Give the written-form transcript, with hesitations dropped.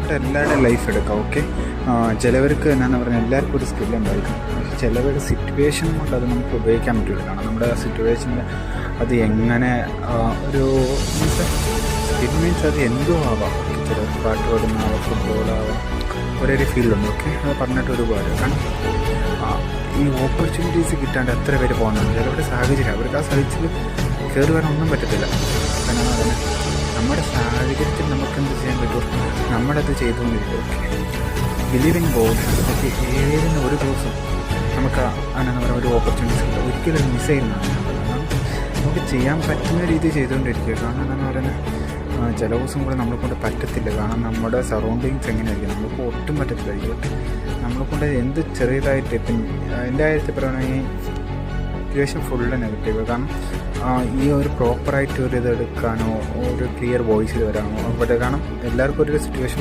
നമ്മുടെ എല്ലാവരുടെയും ലൈഫ് എടുക്കാം. ഓക്കെ, ചിലവർക്ക് എന്നാന്ന് പറഞ്ഞാൽ എല്ലാവർക്കും ഒരു സ്കില്ലുണ്ടായിരിക്കും. പക്ഷേ ചിലവരുടെ സിറ്റുവേഷൻ കൊണ്ട് അത് നമുക്ക് ഉപയോഗിക്കാൻ പറ്റില്ല. കാരണം നമ്മുടെ സിറ്റുവേഷനിൽ അത് എങ്ങനെ ഒരു സ്കിൽ മീൻസ് അത് എന്തോ ആവാം. ചിലർക്ക് പാട്ട് പാടുന്നതാവാം, ഫുട്ബോളാവാം, ഒരേ ഫീൽഡുണ്ട്. ഓക്കെ, അത് പറഞ്ഞിട്ട് ഒരുപാട്. കാരണം ഈ ഓപ്പർച്യൂണിറ്റീസ് കിട്ടാണ്ട് എത്ര പേര് പോകുന്നുണ്ട്. ചിലവരുടെ സാഹചര്യം അവർക്ക് ആ സാഹചര്യത്തിൽ കയറി വരാൻ ഒന്നും പറ്റത്തില്ല. കാരണം അതിന് നമ്മുടെ സാഹചര്യത്തിൽ നമുക്കെന്ത് ചെയ്യാൻ പറ്റുമോ നമ്മളത് ചെയ്തുകൊണ്ടിരിക്കും. Okay, believe in God. Okay, ഏതെങ്കിലും ഒരു ദിവസം നമുക്ക് എന്നാന്ന് പറയുക ഒരു ഓപ്പർച്യൂണിറ്റീസ് കിട്ടും. ഒരിക്കലും മിസ് ചെയ്യുന്നതാണ്. കാരണം നമുക്ക് ചെയ്യാൻ പറ്റുന്ന രീതി ചെയ്തുകൊണ്ടിരിക്കുക. കാരണം എന്താണെന്ന് പറയുന്നത് ചില ദിവസം കൂടെ നമ്മളെ കൊണ്ട് പറ്റത്തില്ല. കാരണം നമ്മുടെ സറൗണ്ടിങ്സ് എങ്ങനെയായിരിക്കും നമുക്ക് ഒട്ടും പറ്റത്തില്ലായിരിക്കും. നമ്മളെ കൊണ്ട് എന്ത് ചെറിയതായിട്ട് ഇപ്പം എൻ്റെ കാര്യത്തിൽ പറയുകയാണെങ്കിൽ സിറ്റുവേഷൻ ഫുള്ള് നെഗറ്റീവ്. കാരണം ഈ ഒരു പ്രോപ്പറായിട്ട് ഒരു ഇതെടുക്കാനോ ഒരു ക്ലിയർ വോയിസ് വരാനോ അവിടെ കാരണം എല്ലാവർക്കും ഒരു സിറ്റുവേഷൻ